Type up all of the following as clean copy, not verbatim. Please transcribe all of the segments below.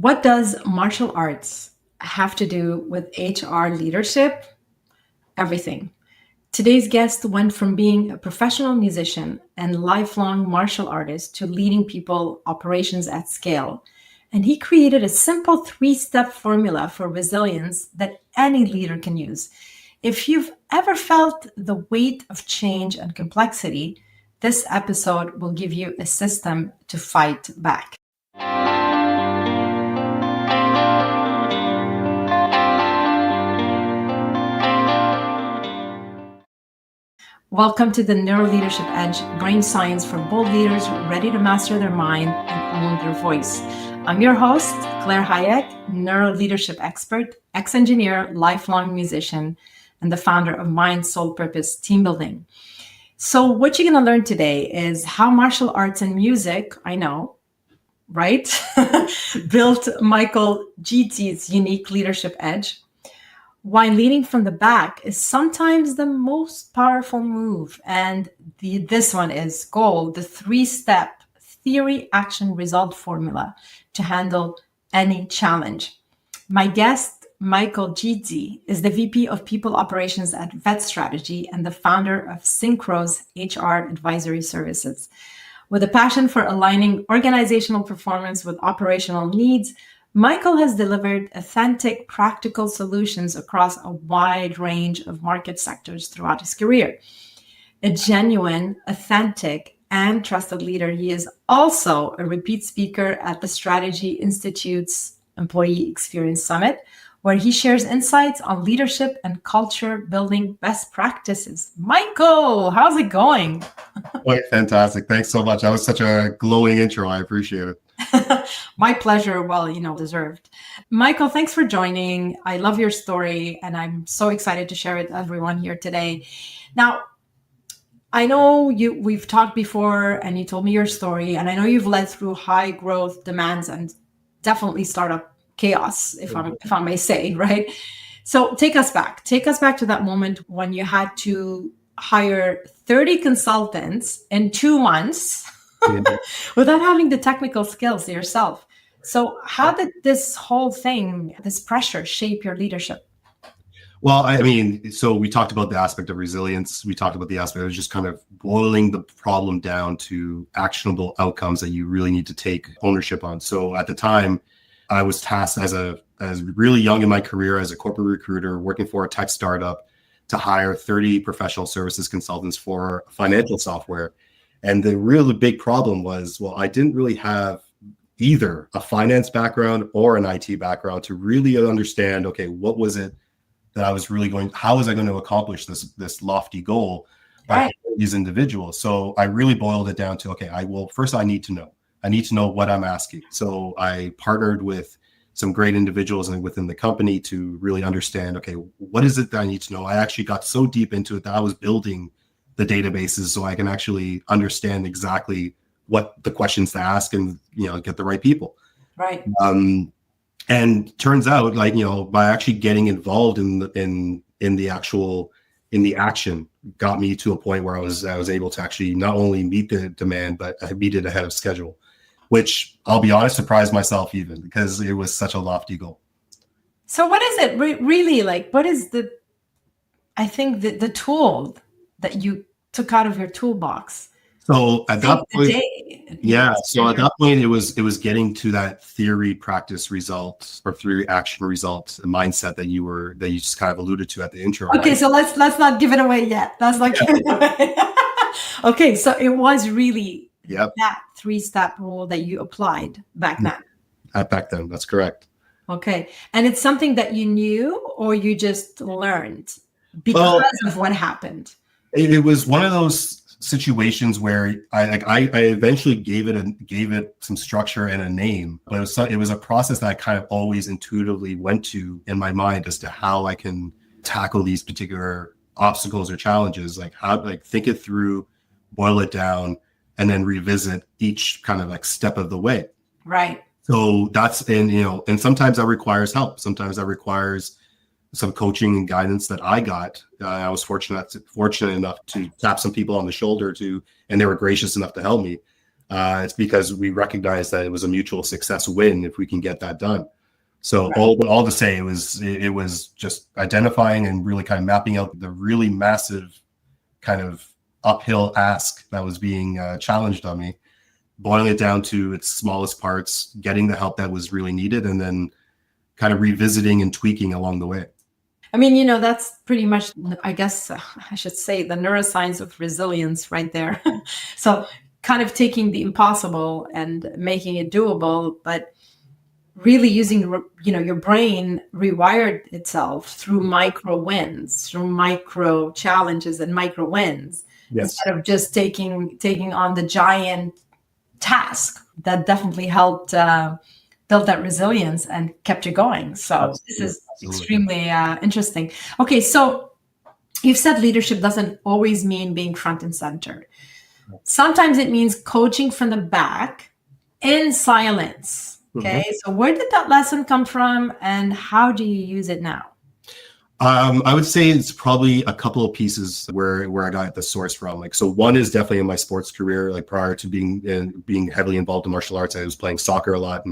What does martial arts have to do with HR leadership? Everything. Today's guest went from being a professional musician and lifelong martial artist to leading people operations at scale. And he created a simple 3-step formula for resilience that any leader can use. If you've ever felt the weight of change and complexity, this episode will give you a system to fight back. Welcome to the NeuroLeadership Edge, brain science for bold leaders ready to master their mind and own their voice. I'm your host, Claire Hayek, NeuroLeadership expert, ex-engineer, lifelong musician, and the founder of Mind, Soul, Purpose Team Building. So what you're going to learn today is how martial arts and music, I know, right, built Michael Gizzi's unique leadership edge. Why leading from the back is sometimes the most powerful move. And this one is gold, the 3-step theory, action, result formula to handle any challenge. My guest, Michael Gizzi, is the VP of People Operations at VetStrategy and the founder of Synchros HR advisory services. With a passion for aligning organizational performance with operational needs, Michael has delivered authentic, practical solutions across a wide range of market sectors throughout his career. A genuine, authentic, and trusted leader, he is also a repeat speaker at the Strategy Institute's Employee Experience Summit, where he shares insights on leadership and culture building best practices. Michael, how's it going? Oh, fantastic. Thanks so much. That was such a glowing intro. I appreciate it. My pleasure. Well, deserved. Michael, thanks for joining. I love your story, and I'm so excited to share it with everyone here today. Now, I know we've talked before, and you told me your story, and I know you've led through high growth demands and definitely startup chaos, if I may say, right? So take us back to that moment when you had to hire 30 consultants in 2 months. Without having the technical skills yourself. So how did this whole thing, this pressure, shape your leadership? Well, so we talked about the aspect of resilience. We talked about the aspect of just kind of boiling the problem down to actionable outcomes that you really need to take ownership on. So at the time, I was tasked as really young in my career as a corporate recruiter working for a tech startup to hire 30 professional services consultants for financial software. And the really big problem was, I didn't really have either a finance background or an IT background to really understand, okay, what was it that I was really how was I going to accomplish this lofty goal by these individuals? So I really boiled it down to, okay, first I need to know what I'm asking. So I partnered with some great individuals within the company to really understand, okay, what is it that I need to know? I actually got so deep into it that I was building the databases so I can actually understand exactly what the questions to ask and, get the right people. Right. And turns out by actually getting involved in the action got me to a point where I was able to actually not only meet the demand, but I meet it ahead of schedule, which I'll be honest, surprised myself even because it was such a lofty goal. So what is it really like? What is the tool that you took out of your toolbox? So at that point, at that point, it was getting to that theory practice result or theory action result mindset that you just kind of alluded to at the intro. Okay, right? So let's not give it away yet. That's like okay. So it was really that 3-step rule that you applied back then. Back then, that's correct. Okay, and it's something that you knew or you just learned because of what happened. It was one of those situations where I eventually gave it some structure and a name, but it was a process that I kind of always intuitively went to in my mind as to how I can tackle these particular obstacles or challenges, think it through, boil it down, and then revisit each kind of step of the way. Right. So and sometimes that requires help. Sometimes that requires some coaching and guidance that I got. I was fortunate enough to tap some people on the shoulder and they were gracious enough to help me. It's because we recognize that it was a mutual success win if we can get that done. So all to say, it was just identifying and really kind of mapping out the really massive kind of uphill ask that was being challenged on me, boiling it down to its smallest parts, getting the help that was really needed, and then kind of revisiting and tweaking along the way. I mean, that's pretty much, I guess I should say, the neuroscience of resilience right there. So kind of taking the impossible and making it doable, but really using, your brain rewired itself through micro wins, through micro challenges and micro wins, instead of just taking on the giant task. That definitely helped build that resilience and kept you going. So this is extremely interesting. Okay, so you've said leadership doesn't always mean being front and center. Sometimes it means coaching from the back in silence. Okay, so where did that lesson come from, and how do you use it now? I would say it's probably a couple of pieces where I got the source from. Like, so one is definitely in my sports career. Like, prior to being heavily involved in martial arts, I was playing soccer a lot,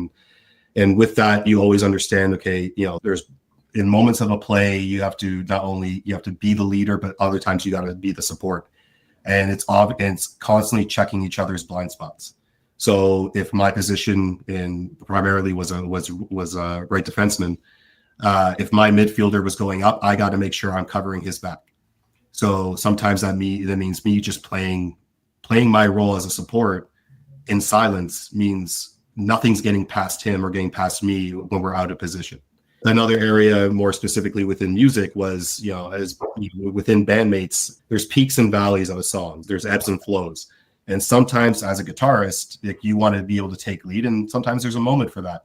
and with that, you always understand. Okay, there's in moments of a play, you have to be the leader, but other times you got to be the support, and it's constantly checking each other's blind spots. So if my position primarily was a right defenseman, if my midfielder was going up, I got to make sure I'm covering his back. So sometimes that means me just playing my role as a support in silence means nothing's getting past him or getting past me when we're out of position. Another area, more specifically within music, was within bandmates, there's peaks and valleys of a song. There's ebbs and flows. And sometimes as a guitarist, you want to be able to take lead, and sometimes there's a moment for that.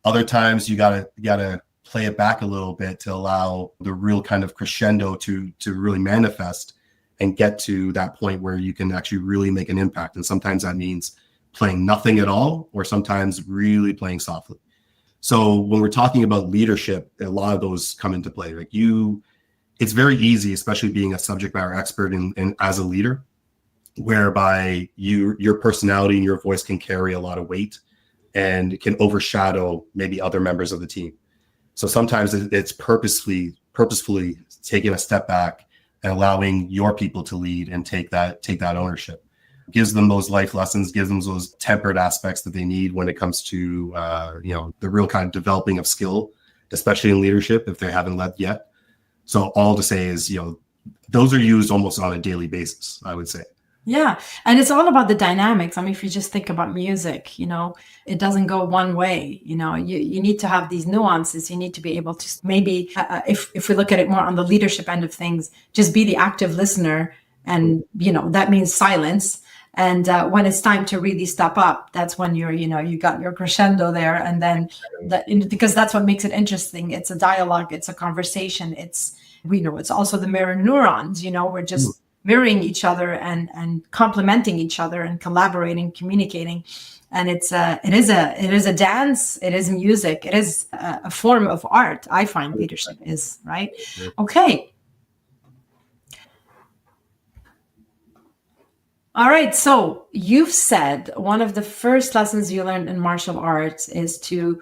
Other times you gotta play it back a little bit to allow the real kind of crescendo to really manifest and get to that point where you can actually really make an impact. And sometimes that means playing nothing at all, or sometimes really playing softly. So when we're talking about leadership, a lot of those come into play. Like it's very easy, especially being a subject matter expert and as a leader, whereby your personality and your voice can carry a lot of weight and can overshadow maybe other members of the team. So sometimes it's purposefully taking a step back and allowing your people to lead and take that ownership. Gives them those life lessons, gives them those tempered aspects that they need when it comes to the real kind of developing of skill, especially in leadership if they haven't led yet. So all to say is, those are used almost on a daily basis, I would say. Yeah. And it's all about the dynamics. I mean, if you just think about music, it doesn't go one way. You need to have these nuances. You need to be able to maybe, if we look at it more on the leadership end of things, just be the active listener. And, that means silence. And when it's time to really step up, that's when you got your crescendo there. And then because that's what makes it interesting. It's a dialogue. It's a conversation. It's also the mirror neurons, we're just mirroring each other and complementing each other and collaborating, communicating. And it is a dance. It is music. It is a form of art. I find leadership is, right. Okay. All right. So you've said one of the first lessons you learned in martial arts is to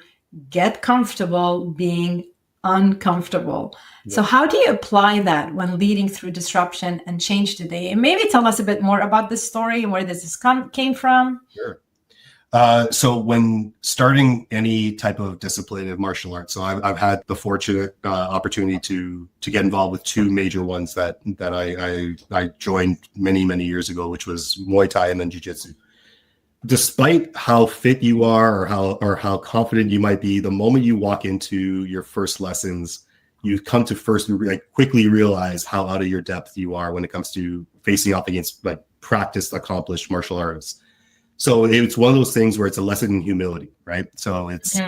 get comfortable being uncomfortable. Yeah. So how do you apply that when leading through disruption and change today? And maybe tell us a bit more about this story and where this came from. Sure. So when starting any type of discipline of martial arts, so I've had the fortunate opportunity to get involved with two major ones that I joined many years ago, which was Muay Thai and then Jiu-Jitsu. Despite how fit you are or how confident you might be, the moment you walk into your first lessons, you come to quickly realize how out of your depth you are when it comes to facing off against practiced, accomplished martial artists. So it's one of those things where it's a lesson in humility, right? So it's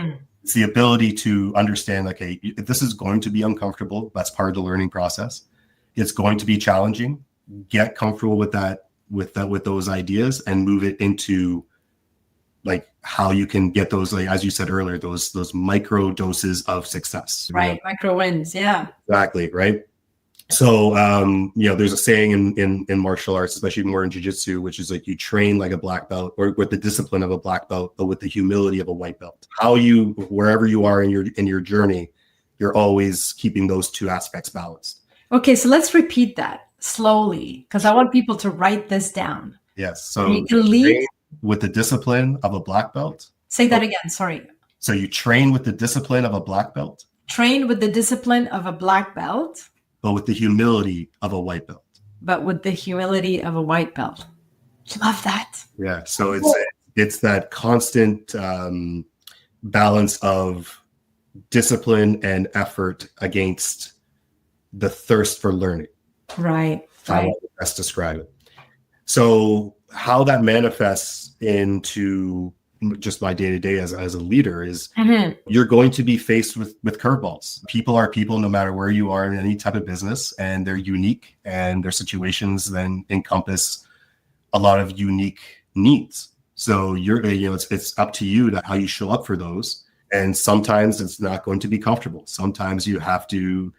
the ability to understand, okay, if this is going to be uncomfortable, that's part of the learning process. It's going to be challenging. Get comfortable with that, with those ideas, and move it into how you can get those, as you said earlier, those micro doses of success. Right, micro wins, yeah. Exactly, right? So, there's a saying in martial arts, especially more in jiu-jitsu, which is like you train like a black belt or with the discipline of a black belt, but with the humility of a white belt. Wherever you are in your journey, you're always keeping those two aspects balanced. Okay, so let's repeat that slowly because I want people to write this down. Yes. So you can lead with the discipline of a black belt. Say that again. Sorry. So you train with the discipline of a black belt. Train with the discipline of a black belt. But with the humility of a white belt. But with the humility of a white belt. Love that. Yeah. So it's that constant balance of discipline and effort against the thirst for learning. Right. How I would best describe it. So how that manifests into just my day-to-day as a leader is you're going to be faced with curveballs. People are people no matter where you are in any type of business, and they're unique, and their situations then encompass a lot of unique needs. So it's up to you to how you show up for those. And sometimes it's not going to be comfortable. Sometimes you have to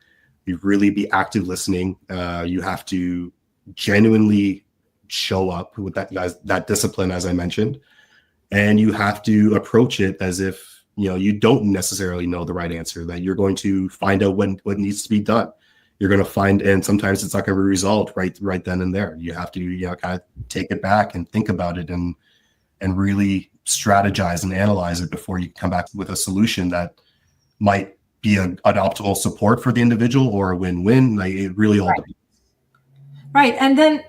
really be active listening. You have to genuinely show up with that discipline, as I mentioned. And you have to approach it as if, you don't necessarily know the right answer, that you're going to find out what needs to be done. You're going to find, and sometimes it's not going to be resolved right then and there. You have to, kind of take it back and think about it and really strategize and analyze it before you come back with a solution that might be an optimal support for the individual or a win-win. Like it really all depends. Right. And then,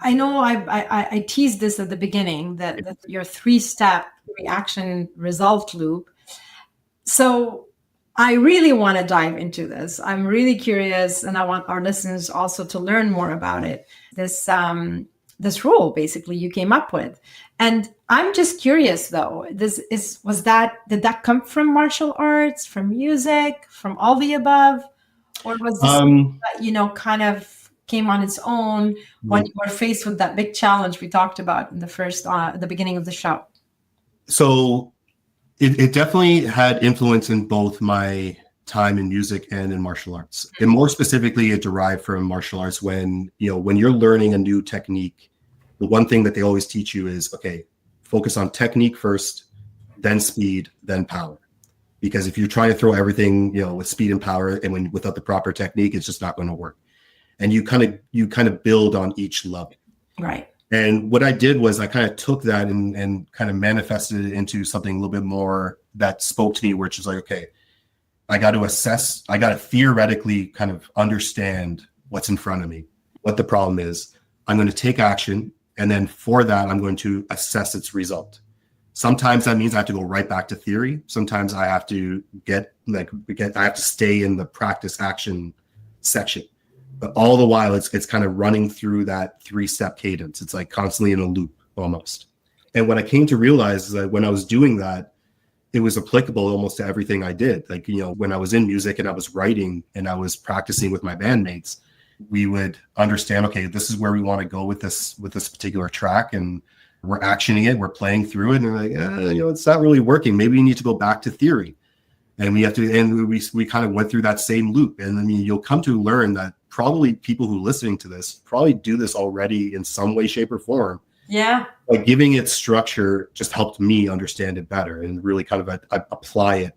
I know I teased this at the beginning, that your 3-step reaction result loop. So I really want to dive into this. I'm really curious, and I want our listeners also to learn more about it. This rule basically you came up with. And I'm just curious though, did that come from martial arts, from music, from all the above? Or was this kind of came on its own when you were faced with that big challenge we talked about in the beginning of the show? So it definitely had influence in both my time in music and in martial arts. And more specifically, it derived from martial arts when you're learning a new technique. The one thing that they always teach you is, okay, focus on technique first, then speed, then power. Because if you're trying to throw everything, with speed and power and without the proper technique, it's just not going to work. And you kind of build on each level. Right. And what I did was I kind of took that and kind of manifested it into something a little bit more that spoke to me, which is like, okay, I got to theoretically kind of understand what's in front of me, what the problem is. I'm going to take action. And then for that, I'm going to assess its result. Sometimes that means I have to go right back to theory. Sometimes I have to I have to stay in the practice action section. But all the while, it's kind of running through that 3-step cadence. It's like constantly in a loop almost. And what I came to realize is that when I was doing that, it was applicable almost to everything I did. Like, when I was in music and I was writing and I was practicing with my bandmates, we would understand, okay, this is where we want to go with this particular track. And we're actioning it, we're playing through it. And we're like, it's not really working. Maybe we need to go back to theory. And we kind of went through that same loop. And you'll come to learn that probably people who are listening to this probably do this already in some way, shape, or form. Yeah. But giving it structure just helped me understand it better and really kind of apply it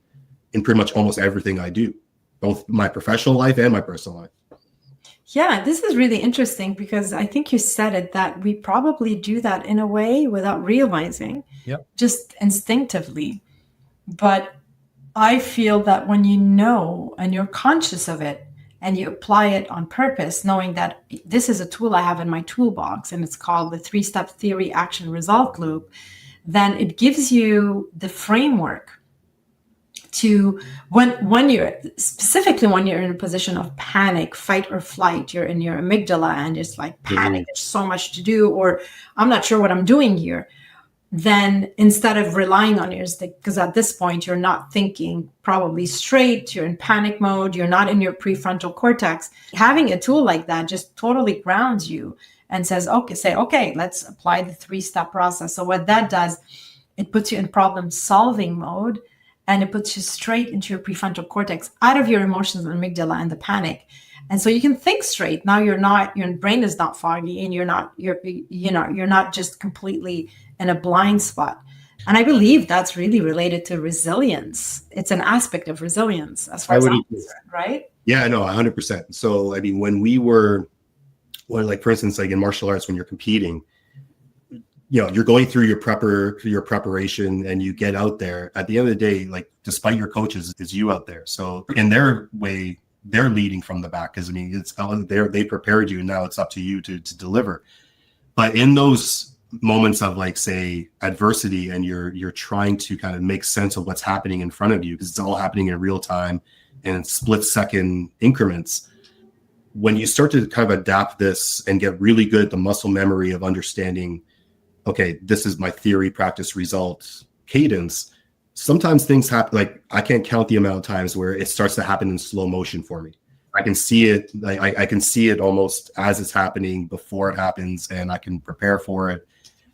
in pretty much almost everything I do, both my professional life and my personal life. Yeah, this is really interesting because I think you said it, that we probably do that in a way without realizing, just instinctively. But I feel that when you know and you're conscious of it and you apply it on purpose, knowing that this is a tool I have in my toolbox and it's called the 3-step theory action result loop, then it gives you the framework to when you're in a position of panic, fight or flight, you're in your amygdala and it's like panic, there's so much to do, or I'm not sure what I'm doing here. Then instead of relying on your instinct, because at this point you're not thinking probably straight, you're in panic mode, you're not in your prefrontal cortex, having a tool like that just totally grounds you and says, okay, let's apply the 3-step process. So what that does, it puts you in problem solving mode. and it puts you straight into your prefrontal cortex, out of your emotions and amygdala and the panic. And so you can think straight. Now your brain is not foggy, and you're not just completely in a blind spot. And I believe that's really related to resilience. It's an aspect of resilience as far as I'm concerned, right? Yeah, no, 100%. So, I mean, like, for instance, like in martial arts, when you're competing, you're going through your preparation, and you get out there. At the end of the day, like, despite your coaches, it's you out there. So in their way, they're leading from the back, because I mean, they prepared you, and now it's up to you to deliver. But in those moments of, like, say, adversity, and you're trying to kind of make sense of what's happening in front of you, because it's all happening in real time and in split-second increments. When you start to kind of adapt this and get really good at the muscle memory of understanding, okay, this is my theory, practice, result, cadence, sometimes things happen. Like, I can't count the amount of times where it starts to happen in slow motion for me. I can see it. I can see it almost as it's happening, before it happens, and I can prepare for it.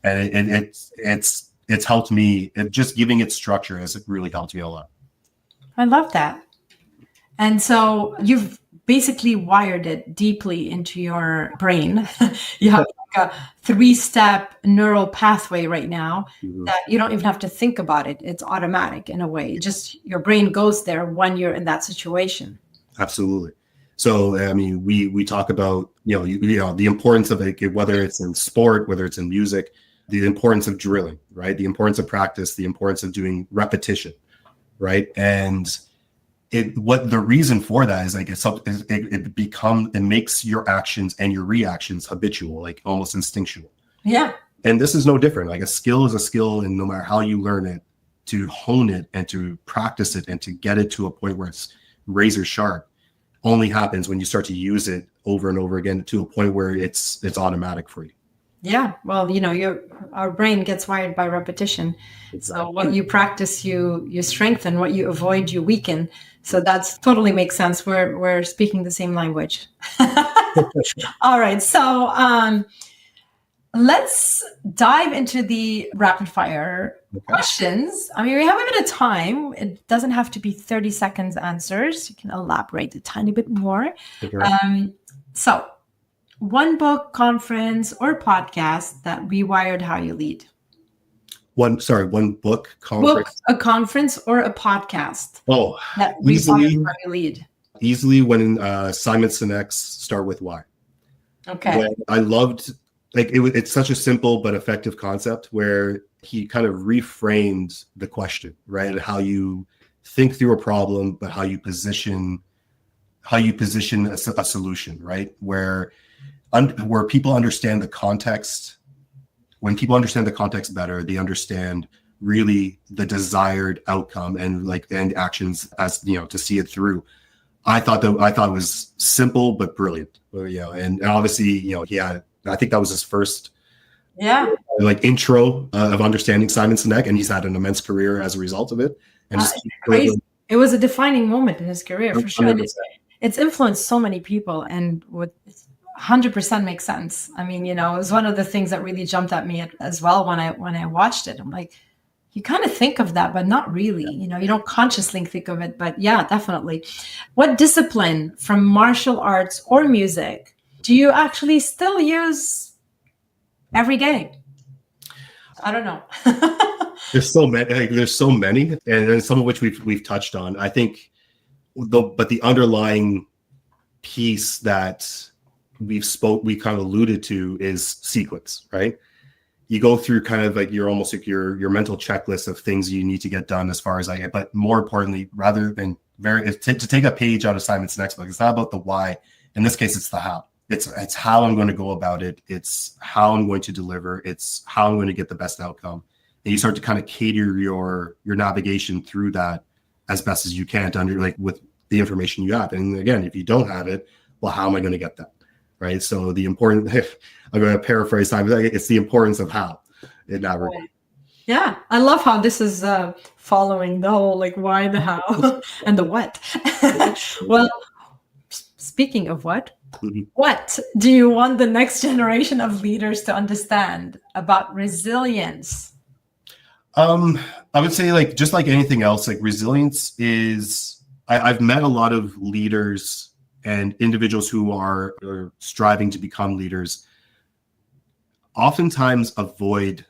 And it's helped me. Just giving it structure has really helped me a lot. I love that. And so you've basically wired it deeply into your brain. You have like a 3-step neural pathway right now that you don't even have to think about it. It's automatic in a way. Just your brain goes there when you're in that situation. Absolutely. So, I mean, we talk about, the importance of it, whether it's in sport, whether it's in music, the importance of drilling, right? The importance of practice, the importance of doing repetition, right? And the reason for that is, like, it makes your actions and your reactions habitual, like almost instinctual. Yeah. And this is no different. Like, a skill is a skill, and no matter how you learn it, to hone it and to practice it and to get it to a point where it's razor sharp only happens when you start to use it over and over again, to a point where it's automatic for you. Yeah. Well, our brain gets wired by repetition. Exactly. So what you practice, you strengthen. What you avoid, you weaken. So that's totally makes sense. We're speaking the same language. All right. So let's dive into the rapid fire questions. I mean, we have a bit of time. It doesn't have to be 30 seconds answers. You can elaborate a tiny bit more. So one book, conference, or podcast that rewired how you lead. One book, conference. A conference, or a podcast. Oh, that rewired how you lead. Easily when Simon Sinek's Start With Why. Okay. When I loved, like, it's such a simple but effective concept, where he kind of reframed the question, right? How you think through a problem, but how you position a solution, right? Where people understand the context. When people understand the context better, they understand really the desired outcome and actions, as to see it through. I thought it was simple but brilliant. And obviously, he had, I think that was his first intro of understanding Simon Sinek, and he's had an immense career as a result of it. And crazy. It was a defining moment in his career, for sure. It's influenced so many people, and would 100% makes sense. I mean, it was one of the things that really jumped at me as well when I watched it. I'm like, you kind of think of that, but not really. You don't consciously think of it, but yeah, definitely. What discipline from martial arts or music do you actually still use every day? I don't know. There's so many, and some of which we've touched on. I think, but the underlying piece that we kind of alluded to is sequence, right? You go through kind of like your mental checklist of things you need to get done, as far as but more importantly, rather than to take a page out of Simon Sinek's book, it's not about the why. In this case, it's the how. It's how I'm going to go about it. It's how I'm going to deliver. It's how I'm going to get the best outcome. And you start to kind of cater your navigation through that as best as you can with the information you have. And again, if you don't have it, well, how am I going to get that? Right. So I'm going to paraphrase Simon, it's the importance of how in that regard. Yeah. I love how this is following the whole, why, the how, and the what. Well, speaking of what, what do you want the next generation of leaders to understand about resilience? I would say like, just like anything else, like resilience is, I've met a lot of leaders and individuals who are striving to become leaders, oftentimes avoid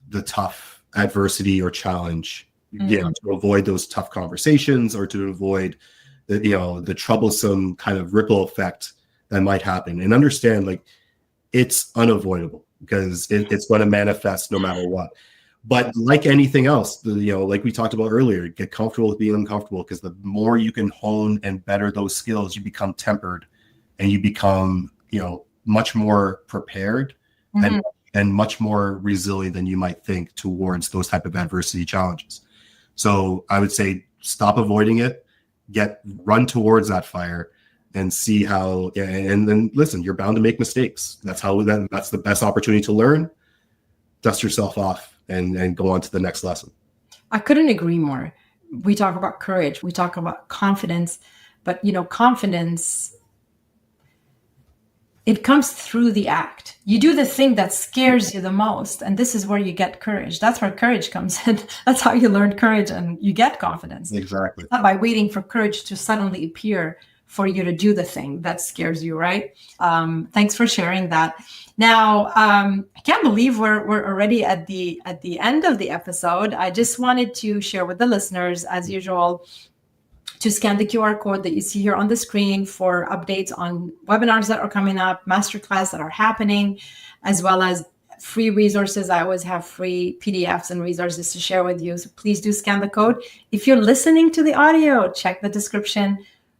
the tough adversity or challenge, to avoid those tough conversations or to avoid the troublesome kind of ripple effect that might happen, and understand like it's unavoidable because it's going to manifest no matter what. But like anything else, like we talked about earlier, get comfortable with being uncomfortable, because the more you can hone and better those skills, you become tempered and you become, much more prepared and much more resilient than you might think towards those type of adversity challenges. So I would say stop avoiding it, run towards that fire and see how, and then listen, you're bound to make mistakes. That's the best opportunity to learn. Dust yourself off and go on to the next lesson. I couldn't agree more. We talk about courage, we talk about confidence, but confidence, it comes through the act. You do the thing that scares you the most, and this is where you get courage. That's where courage comes in. That's how you learn courage and you get confidence. Exactly. Not by waiting for courage to suddenly appear for you to do the thing that scares you, right? Thanks for sharing that. Now, I can't believe we're already at the end of the episode. I just wanted to share with the listeners, as usual, to scan the QR code that you see here on the screen for updates on webinars that are coming up, masterclass that are happening, as well as free resources. I always have free PDFs and resources to share with you. So please do scan the code. If you're listening to the audio, check the description.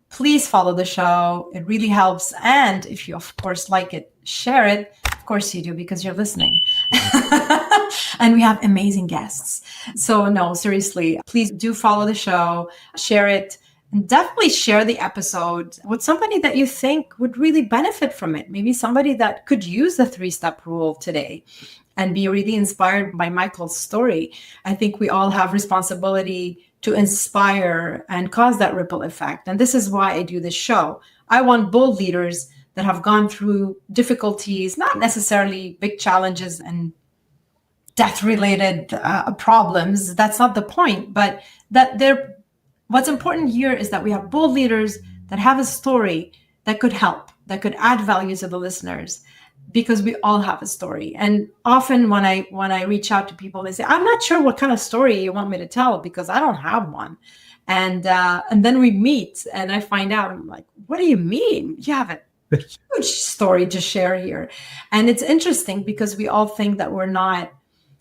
Please follow the show. It really helps. And if you, of course, like it, share it. Of course you do, because you're listening. And we have amazing guests. So no, seriously, please do follow the show, share it, and definitely share the episode with somebody that you think would really benefit from it. Maybe somebody that could use the 3-step rule today and be really inspired by Michael's story. I think we all have responsibility to inspire and cause that ripple effect. And this is why I do this show. I want bold leaders that have gone through difficulties, not necessarily big challenges and death-related problems. That's not the point, but what's important here is that we have bold leaders that have a story that could help, that could add value to the listeners, because we all have a story. And often when I reach out to people, they say, I'm not sure what kind of story you want me to tell because I don't have one. And then we meet and I find out, I'm like, what do you mean? You have a huge story to share here. And it's interesting because we all think that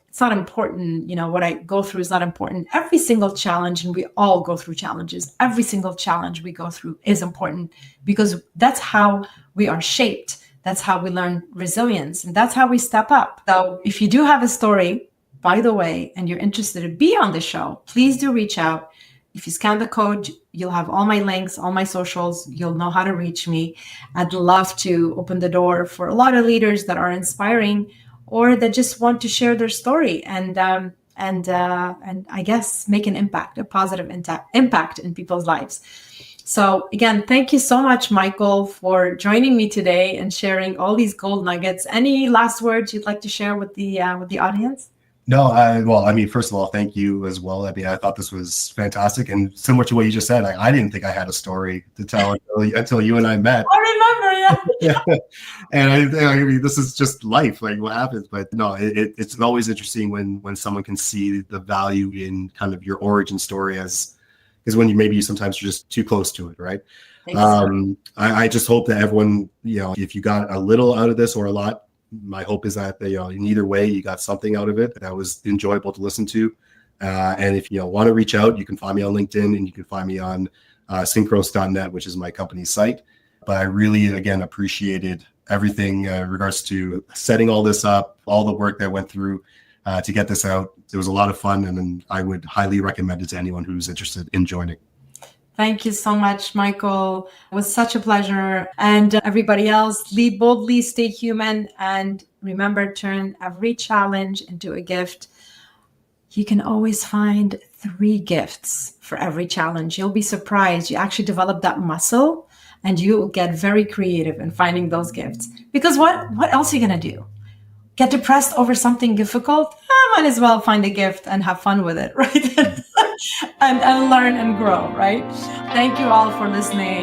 it's not important. What I go through is not important. Every single challenge, and we all go through challenges, every single challenge we go through is important, because that's how we are shaped. That's how we learn resilience, and that's how we step up. So if you do have a story, by the way, and you're interested to be on the show, please do reach out. If you scan the code, you'll have all my links, all my socials. You'll know how to reach me. I'd love to open the door for a lot of leaders that are inspiring or that just want to share their story and I guess make an impact, a positive impact in people's lives. So again, thank you so much, Michael, for joining me today and sharing all these gold nuggets. Any last words you'd like to share with the audience? No, first of all, thank you as well. I thought this was fantastic, and similar to what you just said, I didn't think I had a story to tell until you and I met. I remember, yeah. And this is just life, like what happens. But no, it's always interesting when someone can see the value in kind of your origin story, because when maybe sometimes you're just too close to it, right? I just hope that everyone, if you got a little out of this or a lot, my hope is that in either way you got something out of it that was enjoyable to listen to. And if you want to reach out, you can find me on LinkedIn, and you can find me on synchros.net, which is my company's site. But I really, again, appreciated everything in regards to setting all this up, all the work that went through to get this out. It was a lot of fun, and I would highly recommend it to anyone who's interested in joining. Thank you so much, Michael. It was such a pleasure. And everybody else, lead boldly, stay human, and remember, turn every challenge into a gift. You can always find 3 gifts for every challenge. You'll be surprised. You actually develop that muscle, and you will get very creative in finding those gifts. Because what else are you going to do? get depressed over something difficult, I might as well find a gift and have fun with it, right? and learn and grow, right? Thank you all for listening.